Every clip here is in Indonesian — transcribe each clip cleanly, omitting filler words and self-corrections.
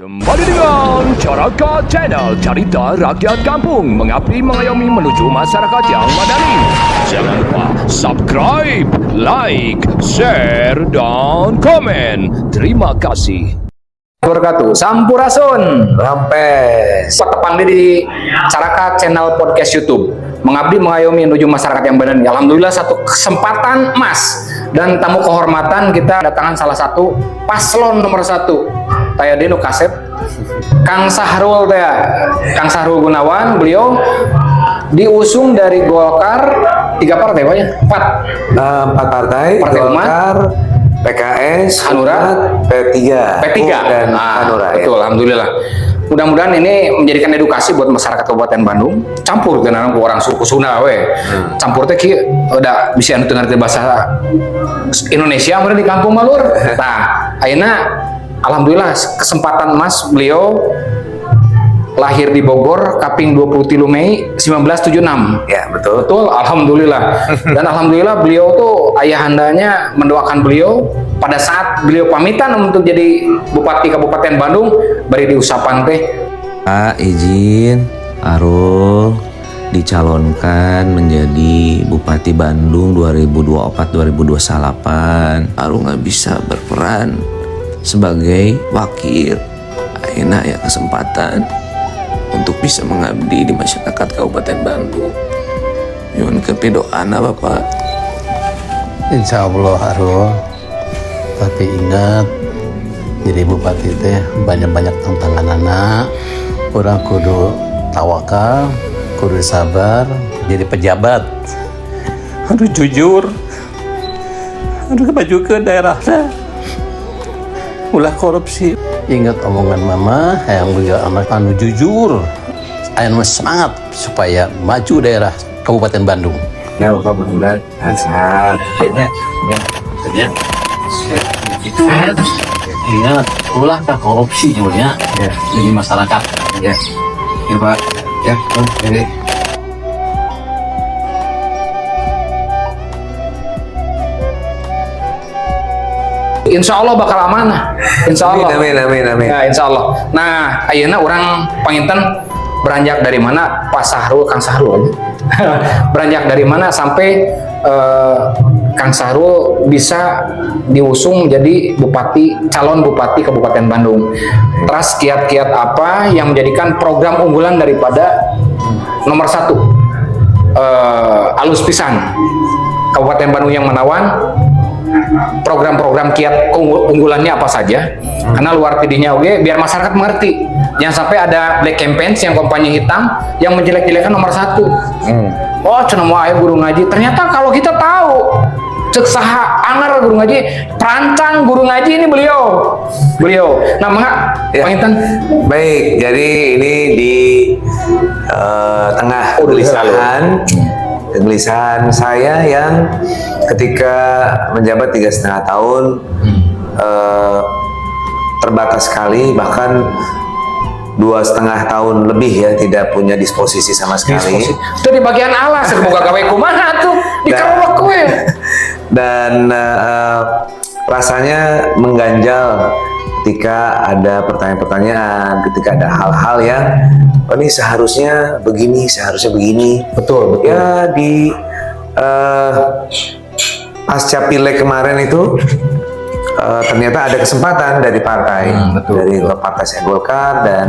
Kembali dengan Caraka Channel, cerita rakyat kampung mengabdi mengayomi menuju masyarakat yang madani. Jangan lupa subscribe, like, share, dan komen. Terima kasih. Wabarakatuh. Sampurasun. Rampes. Tepang di Caraka Channel Podcast YouTube. Mengabdi mengayomi menuju masyarakat yang madani. Alhamdulillah satu kesempatan emas dan tamu kehormatan kita datangan salah satu paslon nomor 1. Taya Dino Kasep, Kang Sahrul Kang Sahrul Gunawan, beliau diusung dari Golkar 3 partai, Pak ya? 4 partai, Partai Golkar, PKS, Hanura, P3, dan Hanura. Betul, ya. alhamdulillah. Mudah-mudahan ini menjadikan edukasi buat masyarakat Kabupaten Bandung. Campur dengan orang suku Sunda, campur teh kieu udah bisa anu teu ngarti bahasa Indonesia meureun di kampung malur. Nah, ayeuna alhamdulillah kesempatan emas beliau lahir di Bogor kaping 23 Mei 1976. Ya, betul. Betul, alhamdulillah. Dan alhamdulillah beliau tuh ayahandanya mendoakan beliau pada saat beliau pamitan untuk jadi Bupati Kabupaten Bandung, bari diusapan teh. Pak, izin Arul dicalonkan menjadi Bupati Bandung 2024-2028. Arul nggak bisa berperan sebagai wakil. Ayeuna ya kesempatan untuk bisa mengabdi di masyarakat Kabupaten Bandung. Nyuwun kepidoana Bapak. Insya Allah Arul. Tapi ingat, jadi bupati teh banyak-banyak tantangan anak. Orang kudu tawakal, kudu sabar. Jadi pejabat, aduh jujur, aduh maju ke daerahnya. Ulah korupsi. Ingat omongan mama, yang beliau anak anu jujur, anu semangat supaya maju daerah Kabupaten Bandung. Ya, Bapak benar. Sehat. Ya. Ingat, ulah tak korupsi ya. Jadi masyarakat. Ya, Pak. Ya, jadi. Insya Allah bakal amanah. Insya Allah. Amin. Ya, insya Allah. Nah, ayeuna orang panginten beranjak dari mana Pak Sahrul, Kang Sahrul aja. Beranjak dari mana sampai Kang Sahrul bisa diusung menjadi calon bupati Kabupaten Bandung. Terus kiat-kiat apa yang menjadikan program unggulan daripada nomor 1 alus pisan Kabupaten Bandung yang menawan. Program-program kiat unggulannya apa saja, karena luar tidihnya oke, biar masyarakat mengerti. Jangan sampai ada black campaign yang kampanye hitam yang menjelek-jelekan nomor 1. Oh, cenah moal aya guru ngaji. Ternyata kalau kita tahu cek saha anggar guru ngaji, perancang guru ngaji ini beliau. Nah, mangga Ya. Panginten. Baik, jadi ini di tengah kegelisahan saya yang ketika menjabat 3,5 tahun terbatas sekali, bahkan 2,5 tahun lebih ya tidak punya disposisi sama sekali. Itu di bagian alas, semoga gawe kumaha tuh di kerowak kowe. Dan rasanya mengganjal ketika ada pertanyaan-pertanyaan, ketika ada hal-hal yang ini seharusnya begini, seharusnya begini. Betul. Ya di pasca pileg kemarin itu ternyata ada kesempatan dari partai, dari partai saya Golkar dan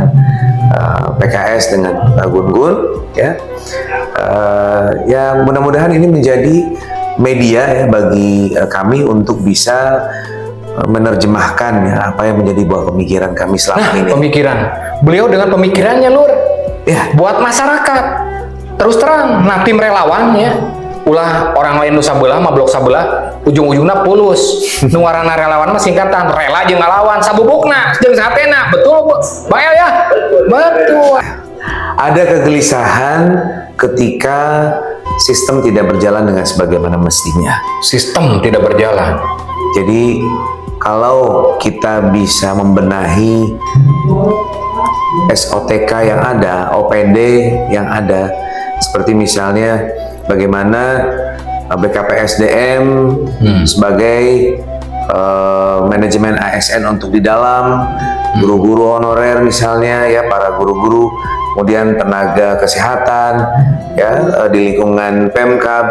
PKS dengan Gun-Gun, ya. Yang mudah-mudahan ini menjadi media ya bagi kami untuk bisa menerjemahkan ya apa yang menjadi buah pemikiran kami selama ini. Pemikiran. Beliau dengan pemikirannya Lur. Ya. Buat masyarakat. Terus terang, nah tim relawan ya. Ulah orang lain nu sabelah mah blok sabelah, ujung-ujungna pulus. Nu ngaranna relawan mah singkatan rela jeung ngalawan, sabubukna jeung satena. Betul, Bang El ya? Betul. Ada kegelisahan ketika sistem tidak berjalan dengan sebagaimana mestinya. Sistem tidak berjalan. Jadi kalau kita bisa membenahi SOTK yang ada, OPD yang ada, seperti misalnya bagaimana BKPSDM sebagai manajemen ASN untuk di dalam, guru-guru honorer misalnya ya, para guru-guru, kemudian tenaga kesehatan ya, di lingkungan Pemkab.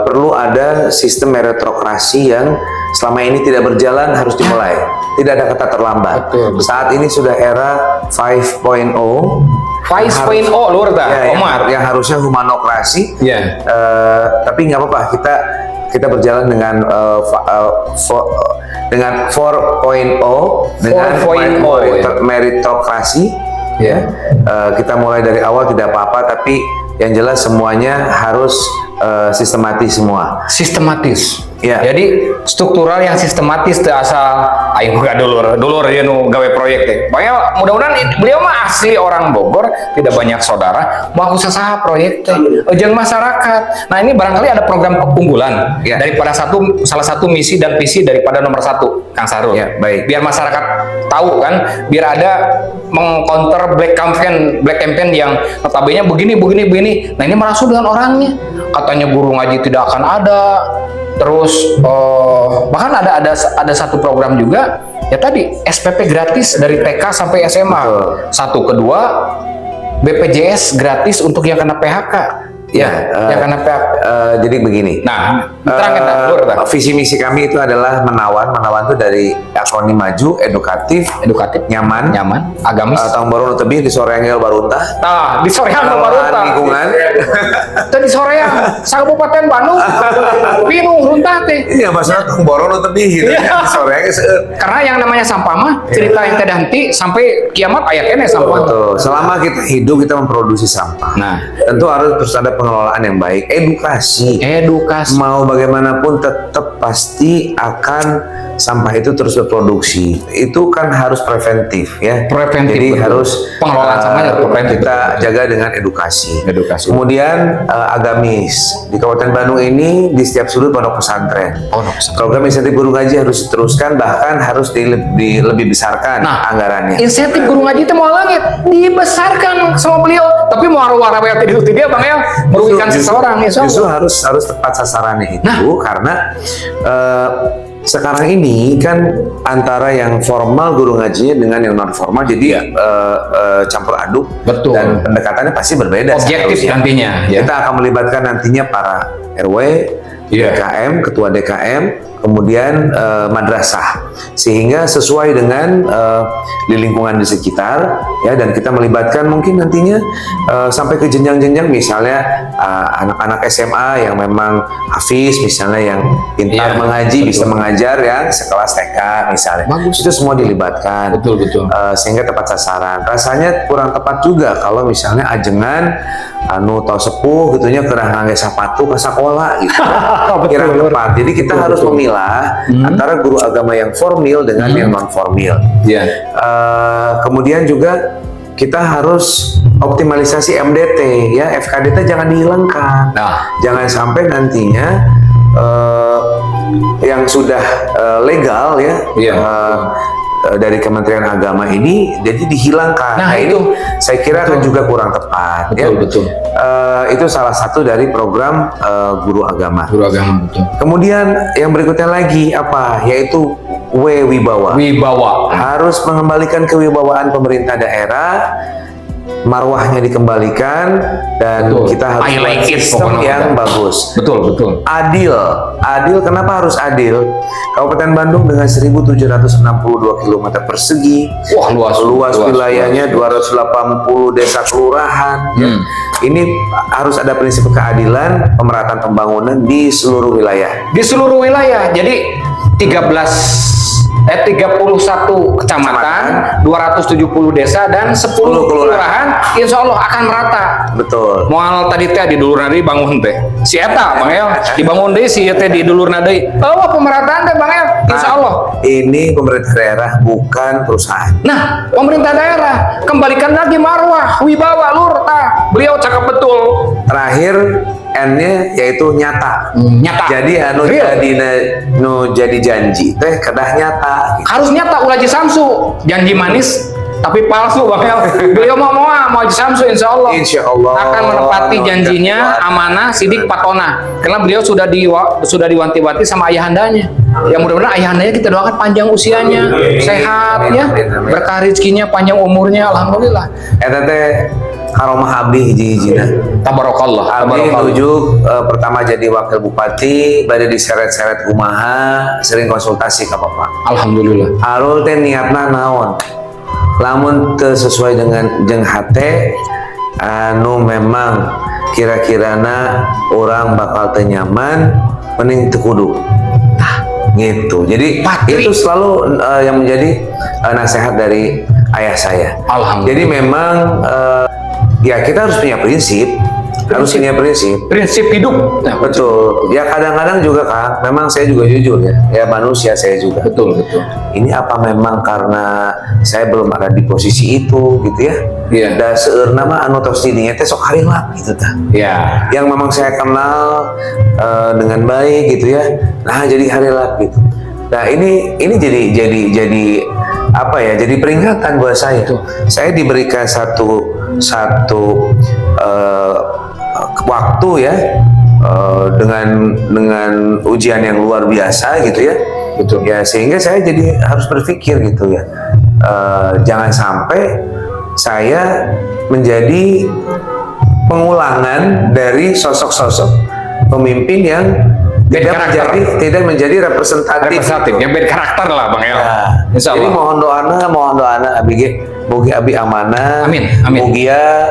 Perlu ada sistem meritokrasi yang selama ini tidak berjalan, harus dimulai. Tidak ada kata terlambat. Betul. Saat ini sudah era 5.0. 5.0 luar dah, Ya, Omar. yang harusnya humanokrasi. Ya. Tapi nggak apa-apa, kita berjalan dengan 4.0 dengan 4.0, meritokrasi. Ya, kita mulai dari awal tidak apa-apa, tapi yang jelas semuanya harus sistematis semua. Sistematis. Ya. Jadi struktural yang sistematis teu asal aing boga dulur ya nu gawe proyek teh. Makanya mudah-mudahan beliau mah asli orang Bogor, tidak banyak saudara, mau usaha proyek teh jeung masyarakat. Nah, ini barangkali ada program keunggulan Ya. daripada salah satu misi dan visi daripada nomor 1 Kang Sarul. Ya, baik. Biar masyarakat tahu kan, biar ada mengcounter black campaign yang notabene begini. Nah, ini merasuk dengan orangnya. Katanya guru ngaji tidak akan ada. Terus bahkan ada satu program juga ya tadi SPP gratis dari TK sampai SMA. Betul. Satu, kedua BPJS gratis untuk yang kena PHK. Ya, yang kena PHK. jadi begini. Nah, terangkan Lur, visi misi kami itu adalah menawan itu dari akronim maju, edukatif, nyaman, agamis. tahun baru tebih di soreangnya baruntah. Nah, di soreang baru lingkungan. Tadi soreang Kabupaten Bandung. Bingung runtah teh. Iya, maksudnya tahun baru tebih gitu. Iya. Di soreangnya seueur. Karena yang namanya sampah mah cerita yang tidak henti sampai kiamat ayat kene sampah. Betul. Selama kita hidup kita memproduksi sampah. Nah, Tentu harus ada pengelolaan yang baik, edukasi. Mau bagaimanapun tetap pasti akan sampah itu terus berproduksi. Itu kan harus preventif ya. Jadi betul. harus Pengelolaan sampahnya preventif. kita jaga dengan edukasi. Edukasi. Kemudian agamis. Di Kabupaten Bandung ini di setiap sudut pondok pesantren. Program insentif guru ngaji harus diteruskan, bahkan harus lebih besarkan anggarannya. Insentif guru ngaji itu mau langit dibesarkan sama beliau, tapi mau arwah itu dia Bang El merugikan seseorang ya. Justru harus tepat sasarannya itu karena sekarang ini kan antara yang formal guru ngajinya dengan yang non formal jadi campur aduk. Betul. Dan pendekatannya pasti berbeda. Objektif nantinya ya. Kita akan melibatkan nantinya para RW, DKM, ketua DKM, kemudian madrasah, sehingga sesuai dengan di lingkungan di sekitar ya, dan kita melibatkan mungkin nantinya sampai ke jenjang-jenjang, misalnya anak-anak SMA yang memang hafiz misalnya, yang pintar mengaji, bisa mengajar yang sekelas TK misalnya. Bagus. Itu semua dilibatkan. Betul. Sehingga tepat sasaran. Rasanya kurang tepat juga kalau misalnya ajengan anu tau sepuh gitunya kerah ngangge sepatu ke sekolah gitu. Kira tepat. Jadi kita harus memilah antara guru agama yang formal dengan yang non formal. Kemudian juga kita harus optimalisasi MDT ya, FKDT jangan dihilangkan. Jangan sampai nantinya yang sudah legal ya, dari Kementerian Agama ini jadi dihilangkan. Nah itu saya kira kan juga kurang tepat. Betul. Itu salah satu dari program guru agama. Betul. Kemudian yang berikutnya lagi apa? Yaitu wibawa. Harus mengembalikan kewibawaan pemerintah daerah. Marwahnya dikembalikan dan kita harus buat sistem yang bagus. Betul. Adil. Kenapa harus adil? Kabupaten Bandung dengan 1.762 km persegi, luas wilayahnya 280 desa kelurahan. Ini harus ada prinsip keadilan, pemerataan pembangunan di seluruh wilayah. Jadi 31 kecamatan, 270 desa dan 10 kelurahan, insya Allah akan merata. Betul. Mual tadi teh di dulur nadi bangun teh. Si eta Bang El dibangun deui si teh di dulur nadi. Pemerataan teh Bang El, insya Allah. Ini pemerintah daerah bukan perusahaan. Nah, pemerintah daerah kembalikan lagi marwah, wibawa Lur tah. Beliau cakap betul. Terakhir N-nya yaitu nyata. Jadi jadi janji teh kedah nyata. Harus nyata ulah Samsu. Janji manis tapi palsu Bang El. Beliau mau Haji Samsu insya Allah akan menepati janjinya amanah sidik patona, karena beliau sudah diwanti-wanti sama ayahandanya. Ya mudah-mudahan ayahandanya kita doakan panjang usianya, sehat ya, berkah rezekinya, panjang umurnya, alhamdulillah. Eta teh karomah abdi hiji-hijina. Tabarakallah. Abdi nuju pertama jadi wakil bupati, bade diseret-seret kumaha, sering konsultasi ke Bapak. Alhamdulillah. Arul teh niatna naon? Lamun teu sesuai dengan jeung hate anu memang kira-kirana orang bakal teu nyaman, mending teu kudu. Gitu. Jadi itu selalu yang menjadi nasihat dari ayah saya. Alhamdulillah. Jadi memang ya kita harus punya prinsip. Prinsip hidup. Nah, betul. Ya kadang-kadang juga Kang, memang saya juga jujur ya. Ya manusia saya juga. Betul. Ini apa memang karena saya belum ada di posisi itu gitu ya. Iya. Da seueurna mah anu tos didinya teh sok harilap gitu tah. Ya. Yang memang saya kenal dengan baik gitu ya. Nah, jadi harilap gitu. Nah, ini jadi apa ya? Jadi peringatan buat saya. Betul. Saya diberikan satu waktu ya dengan ujian yang luar biasa gitu ya. Betul. Ya sehingga saya jadi harus berpikir gitu ya. Jangan sampai saya menjadi pengulangan dari sosok-sosok pemimpin yang tidak menjadi representatif yang beda karakter lah Bang El. Ya. Insya Allah. Jadi mohon doana abi abi amanah. Amin. Mugia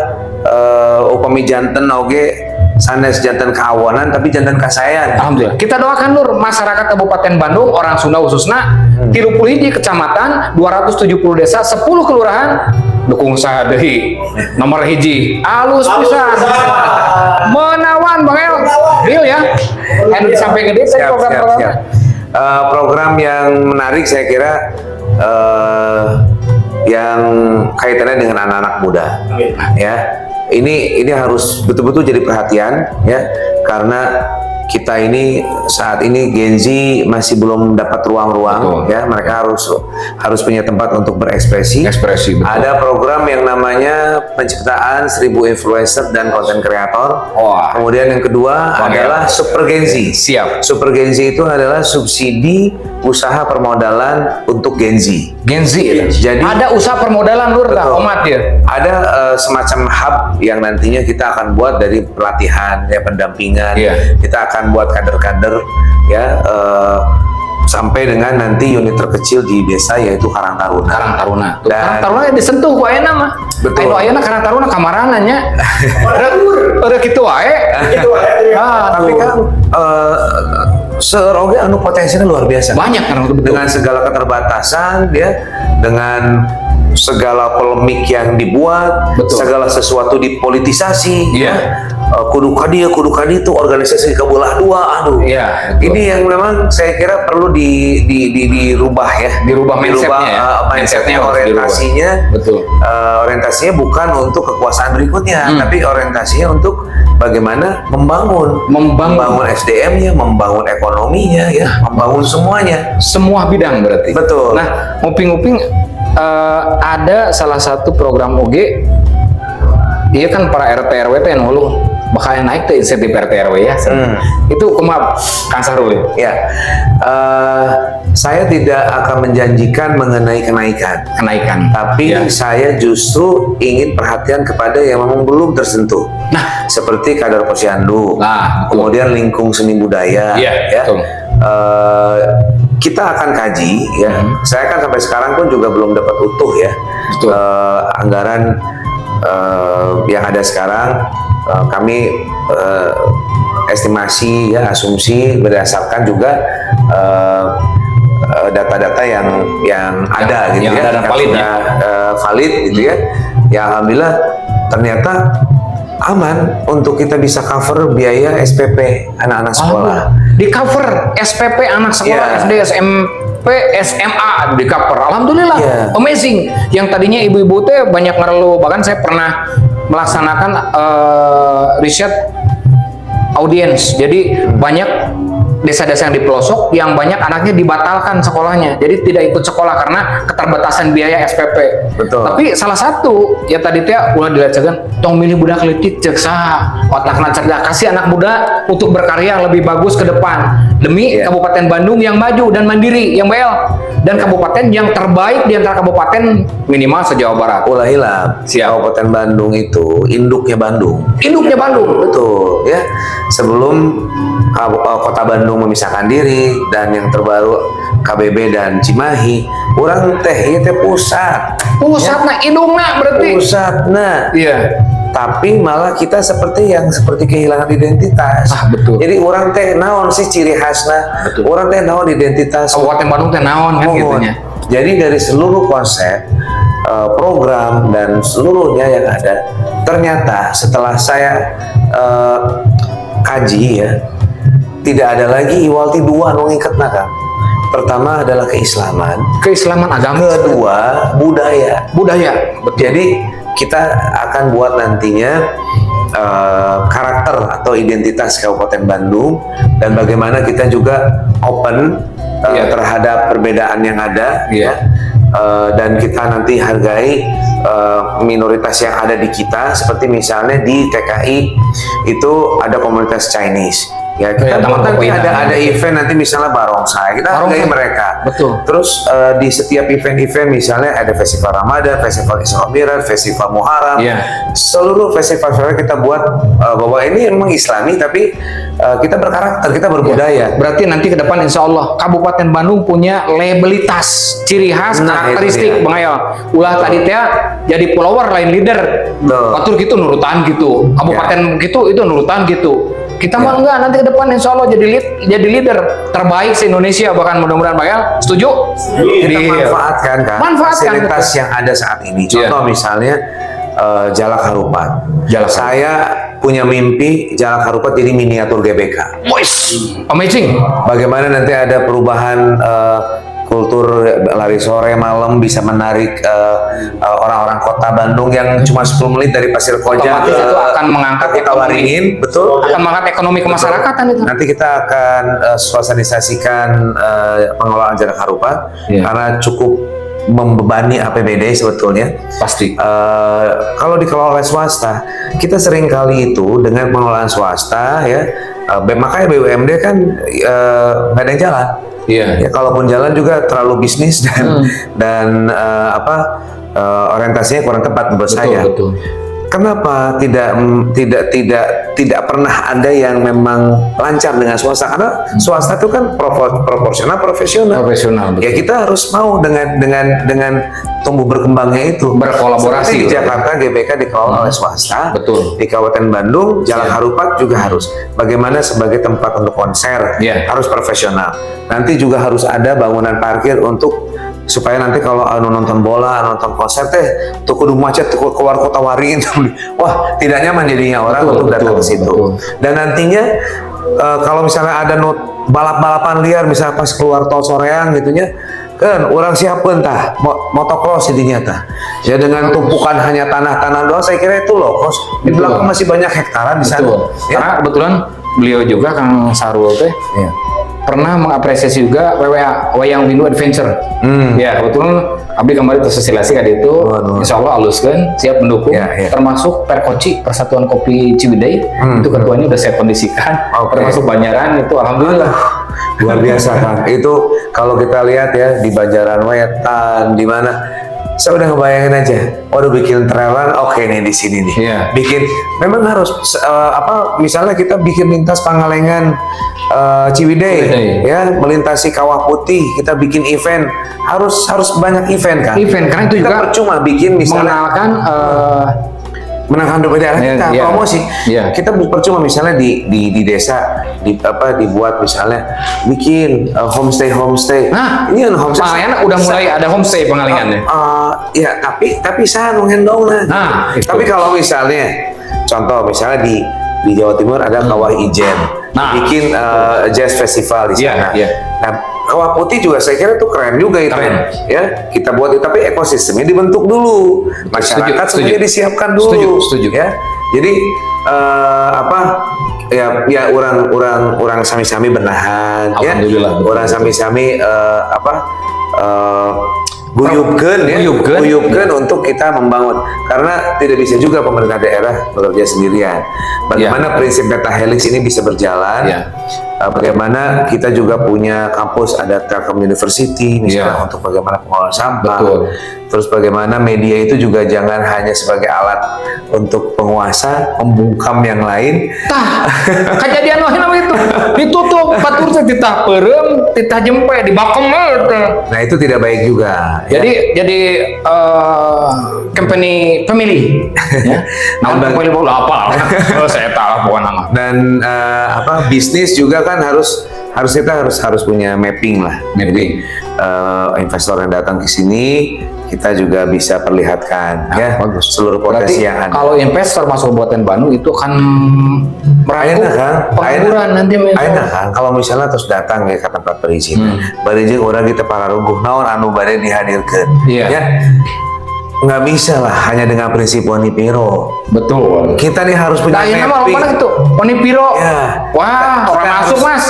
upami janten oge sanes janten keawanan tapi janten kasayan. Alhamdulillah. Kita doakan Nur masyarakat Kabupaten Bandung, orang Sunda khususna, 31 kecamatan, 270 desa, 10 kelurahan, dukung saya deui. Nomor hiji, alus pisan. Menawan Bang El. Deal ya. Anu sampai gede saya program-program. Program yang menarik saya kira yang kaitannya dengan anak-anak muda. Ya. Ini harus betul-betul jadi perhatian ya, karena kita ini saat ini Gen Z masih belum dapat ruang-ruang ya, mereka harus punya tempat untuk berekspresi. Betul. Ada program yang namanya penciptaan 1000 influencer dan konten kreator. Kemudian yang kedua adalah Super Gen Z. Siap. Super Gen Z itu adalah subsidi usaha permodalan untuk Gen Z. Gen Z ya? Jadi ada usaha permodalan Nur dah Omat ya. Ada semacam hub yang nantinya kita akan buat dari pelatihan ya, pendampingan. Kita akan buat kader-kader ya sampai dengan nanti unit terkecil di desa yaitu Karang Taruna. Karang Taruna yang disentuh ku ayeuna mah. Betul. Ayeuna Karang Taruna kamaranna nya. Ada kitu wae. Tapi kan seroge anu potensinya luar biasa. Banyak kan dengan segala keterbatasan dia, dengan segala polemik yang dibuat, segala sesuatu dipolitisasi, kudu kadi itu organisasi kebelah dua, ini yang memang saya kira perlu dirubah ya, dirubah mindsetnya, orientasinya, orientasinya bukan untuk kekuasaan berikutnya, tapi orientasinya untuk bagaimana membangun SDM-nya, membangun ekonominya, ya, membangun semuanya, semua bidang berarti. Betul. Nah, nguping-nguping ada salah satu program OG, iya kan para RT RW teh nulu bakal naik tuh insentif RT RW ya. Itu kumaha Kang Sahrul ya. Saya tidak akan menjanjikan mengenai kenaikan, tapi saya justru ingin perhatian kepada yang memang belum tersentuh. Nah, seperti kadar posyandu, kemudian lingkung seni budaya, ya. Kita akan kaji, ya. Saya kan sampai sekarang pun juga belum dapat utuh ya anggaran yang ada sekarang. Kami estimasi ya, asumsi berdasarkan juga data-data yang ada gitu ya, yang valid gitu ya. Ya alhamdulillah ternyata aman untuk kita bisa cover biaya SPP anak-anak sekolah. Di cover SPP anak sekolah SD, SMP, SMA di cover. Alhamdulillah, amazing. Yang tadinya ibu-ibu teh banyak ngeluh, bahkan saya pernah melaksanakan riset audiens. Jadi banyak desa-desa yang di pelosok yang banyak anaknya dibatalkan sekolahnya, jadi tidak ikut sekolah karena keterbatasan biaya SPP. Betul. Tapi salah satu ya tadi teh ulah dilecehkeun, tong milih budak leutik cek saha, otakna cerdas, kasih anak muda untuk berkarya yang lebih bagus ke depan demi Kabupaten Bandung yang maju dan mandiri, yang bel, dan kabupaten yang terbaik di antara kabupaten minimal se-Jawa Barat. Ulah hilang. Kabupaten Bandung itu induknya Bandung. Induknya Bandung. Betul ya. Sebelum Kota Bandung memisahkan diri dan yang terbaru KBB dan Cimahi, orang teh ieu teh pusat. Pusatna indungna berarti. Pusatna. Iya. Tapi malah kita seperti kehilangan identitas. Betul. Jadi orang teh naon sih ciri khasna? Betul. Orang teh naon identitas? Kabupaten Bandung teh naon kan gitunya. Jadi dari seluruh konsep program dan seluruhnya yang ada, ternyata setelah saya kaji ya, tidak ada lagi iwalti dua nu ngiketna kan. Pertama adalah keislaman agama. Kedua budaya. Betul. Jadi kita akan buat nantinya karakter atau identitas Kabupaten Bandung, dan bagaimana kita juga open terhadap perbedaan yang ada, dan kita nanti hargai minoritas yang ada di kita. Seperti misalnya di TKI itu ada komunitas Chinese. Ya, kita nanti ada event nanti misalnya barongsai, kita hargai mereka. Betul. Terus di setiap event-event misalnya ada festival Ramadan, festival Isra Mi'raj, festival Muharram, seluruh festival kita buat bahwa ini memang Islami tapi kita berkarakter, kita berbudaya. Berarti nanti ke depan insya Allah Kabupaten Bandung punya labelitas, ciri khas, karakteristik Bang Ayal. Ulah tadi teh jadi follower lain leader. Batur gitu nurutan gitu, kabupaten gitu itu nurutan gitu. Kita mah enggak, nanti ke depan insya Allah jadi leader terbaik se-Indonesia, bahkan mudah-mudahan Bang Ayal setuju? Kita manfaatkan kan fasilitas yang ada saat ini. Contoh misalnya Jalak Harupat. Saya punya mimpi Jalak Harupat jadi miniatur GBK. Amazing. Bagaimana nanti ada perubahan kultur lari sore malam bisa menarik orang-orang kota Bandung yang cuma 10 menit dari Pasir Koja. Otomatis itu akan mengangkat Waringin, betul. Akan mengangkat ekonomi kemasyarakatan itu. Nanti kita akan sosialisasikan pengelolaan Jalak Harupat karena cukup membebani APBD sebetulnya. Pasti. Kalau dikelola oleh swasta, kita sering kali itu dengan pengelolaan swasta ya, makanya BUMD kan nggak ada yang jalan. Ya, kalaupun jalan juga terlalu bisnis dan orientasinya kurang tepat menurut saya. Betul. Kenapa tidak pernah ada yang memang lancar dengan swasta? Karena swasta itu kan proporsional, profesional. Betul. Ya kita harus mau dengan tumbuh berkembangnya itu. Berkolaborasi. Seperti di Jakarta GBK dikelola oleh swasta. Betul. Di Kabupaten Bandung Jalak Harupat juga harus. Bagaimana sebagai tempat untuk konser harus profesional. Nanti juga harus ada bangunan parkir untuk supaya nanti kalau nonton bola, nonton konser teh tuh kudu macet, tuh keluar kota Waringin, wah tidak nyaman jadinya orang untuk datang ke situ. Dan nantinya kalau misalnya ada balap-balapan liar, misalnya pas keluar tol soreang gitunya, kan orang siapkan tah motocross intinya tah. Ya dengan tumpukan hanya tanah-tanah doang, saya kira itu loh. Di belakang masih banyak hektaran di sana. Karena kebetulan beliau juga Kang Sarul teh pernah mengapresiasi juga Wayang Windu Adventure. Ya kebetulan abdi kembali tersosialisasi kan itu. Insya Allah haluskan, siap mendukung. Termasuk Perkoci, Persatuan Kopi Ciwidey, itu ketuanya udah saya kondisikan. Termasuk Banjaran itu alhamdulillah. Luar biasa kan. Itu kalau kita lihat ya di Banjaran Wetan, di mana saya udah ngebayangin aja, waduh bikin trailer, oke nih di sini nih. Bikin, memang harus misalnya kita bikin lintas Pangalengan Ciwidey, ya melintasi Kawah Putih, kita bikin event, harus banyak event kan. Karena itu kita juga percuma bikin misalnya menangkan daerah kita promosi. Kita percuma misalnya di desa dibuat misalnya bikin homestay. Nah, ini kan homestay. Pangalengan udah mulai ada homestay Pangalengan ya tapi saya ngendongnya. Tapi kalau misalnya contoh misalnya di Jawa Timur ada Kawah Ijen, bikin jazz festival di sana. Nah, Kawah Putih juga saya kira itu keren juga itu. Ya, kita buat itu, tapi ekosistemnya dibentuk dulu. Masyarakat semuanya disiapkan dulu. Setuju. Ya. Jadi orang sami-sami benahan ya. Alhamdulillah, betul, Orang sami-sami guyupkeun untuk kita membangun, karena tidak bisa juga pemerintah daerah bekerja sendirian. Bagaimana prinsip pentahelix ini bisa berjalan? Bagaimana kita juga punya kampus, ada Telkom University misalnya untuk bagaimana pengelolaan sampah. Betul. Terus bagaimana media itu juga jangan hanya sebagai alat untuk penguasa membungkam yang lain. Tah, kejadian wah nama itu ditutup batur titah perem, titah jempe dibakem Nah itu tidak baik juga. Jadi company family ya. Nah, family apa? Saya tahu bukan nama. Dan bisnis juga kan harus punya mapping lah. Jadi investor yang datang ke sini kita juga bisa perlihatkan bagus seluruh potensi yang ada. Kalau investor masuk Kabupaten Bandung itu kan merangkul pengangguran nanti. Enak kan kalau misalnya terus datang ya ke tempat perizinan. Berijing orang kita para rungguh naon anu bade dihadirkan. Ya. Nggak bisa lah hanya dengan prinsip Wanipiro. Betul. Kita nih harus punya mapping. Mana itu? Wanipiro. Ya. Wah, orang masuk mas.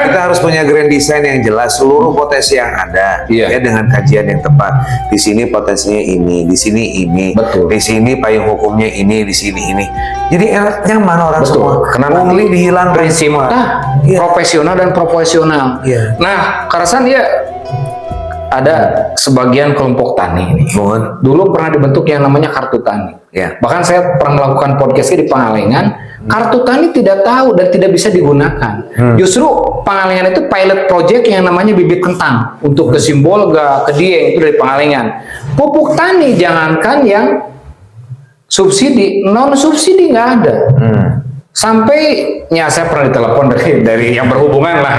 Kita harus punya grand design yang jelas seluruh potensi yang ada. Ya dengan kajian yang tepat. Di sini potensinya ini, di sini ini. Betul. Di sini payung hukumnya ini, di sini ini. Jadi nyaman orang semua. Karena pungli dihilang prinsip profesional dan proporsional. Nah, karasan dia ada sebagian kelompok tani ini. Dulu pernah dibentuk yang namanya kartu tani. Bahkan saya pernah melakukan podcastnya di Pangalengan. Kartu tani tidak tahu dan tidak bisa digunakan. Justru Pangalengan itu pilot project yang namanya bibit kentang untuk ke Simbolga, ke Dieng itu dari Pangalengan. Pupuk tani jangankan yang subsidi, non subsidi nggak ada. Sampainya saya pernah ditelepon dari yang berhubungan lah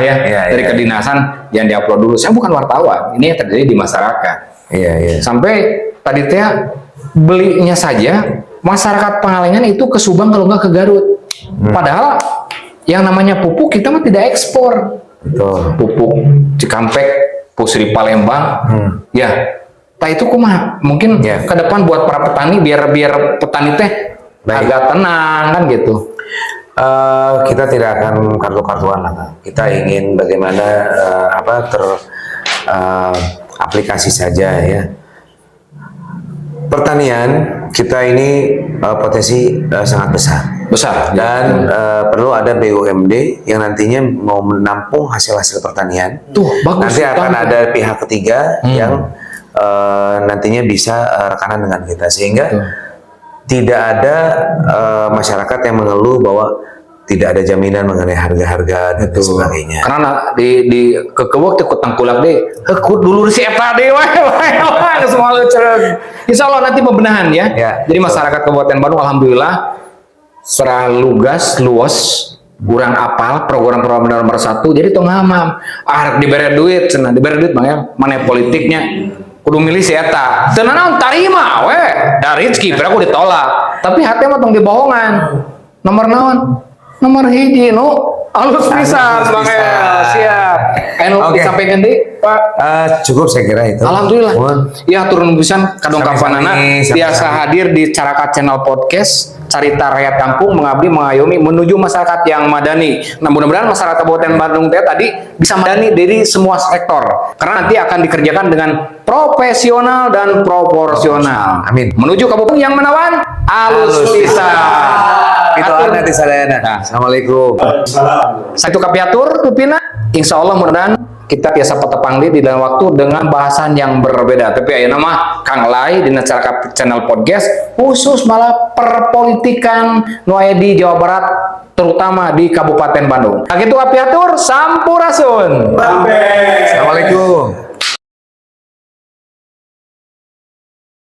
dari kedinasan yang diupload dulu. Saya bukan wartawan, ini yang terjadi di masyarakat. Sampai tadi teh belinya saja masyarakat Pangalengan itu ke Subang kalau nggak ke Garut. Padahal yang namanya pupuk kita mah tidak ekspor. Pupuk Cikampek, Pusri Palembang, Nah itu kumaha mungkin ke depan buat para petani biar petani teh agak tenang kan gitu. Kita tidak akan kartu-kartuan lah. Kita ingin bagaimana aplikasi saja ya. Pertanian kita ini potensi sangat besar dan perlu ada BUMD yang nantinya mau menampung hasil-hasil pertanian. Bagus. Nanti akan ada pihak ketiga yang nantinya bisa rekanan dengan kita sehingga tidak ada masyarakat yang mengeluh bahwa tidak ada jaminan mengenai harga-harga dan sebagainya. Karena di kekewek teh kutang kulak deh, dulu si eta deh, semua cereg. Insya Allah nanti pembenahan ya. Jadi masyarakat Kabupaten Bandung alhamdulillah secara lugas, luas, kurang apal program-program nomor 1. Jadi tong ngamam, diberi duit, bang mana politiknya. Kudu milih si eta. Teu naon tarima we. Dari rezeki berapa ditolak. Tapi hati mah tong dibohongan. Nomor naon? Nomor hiji nu alus pisan Bang El. Siap. Anu disampaikan deui, Pak. Cukup saya kira itu. Alhamdulillah. Ya turun pisan kadongkapanana biasa hadir di Carakat Channel Podcast. Carita rakyat kampung mengabdi mengayomi menuju masyarakat yang madani. Nah mudah-mudahan masyarakat Kabupaten Bandung tadi bisa madani dari semua sektor. Karena nanti akan dikerjakan dengan profesional dan proporsional. Amin. Menuju Kabupaten yang menawan alus pisan. Itu nanti sadayana. Assalamualaikum. Satu kapiatur Pupina. Insya Allah mudah-mudahan kita biasa petepangdi di dalam waktu dengan bahasan yang berbeda. Tapi ayeuna mah Kang Lai di Carakat Channel Podcast khusus malah perpolitikan nu aya di Jawa Barat terutama di Kabupaten Bandung. Nah gitu kapiatur sampurasun. Assalamualaikum.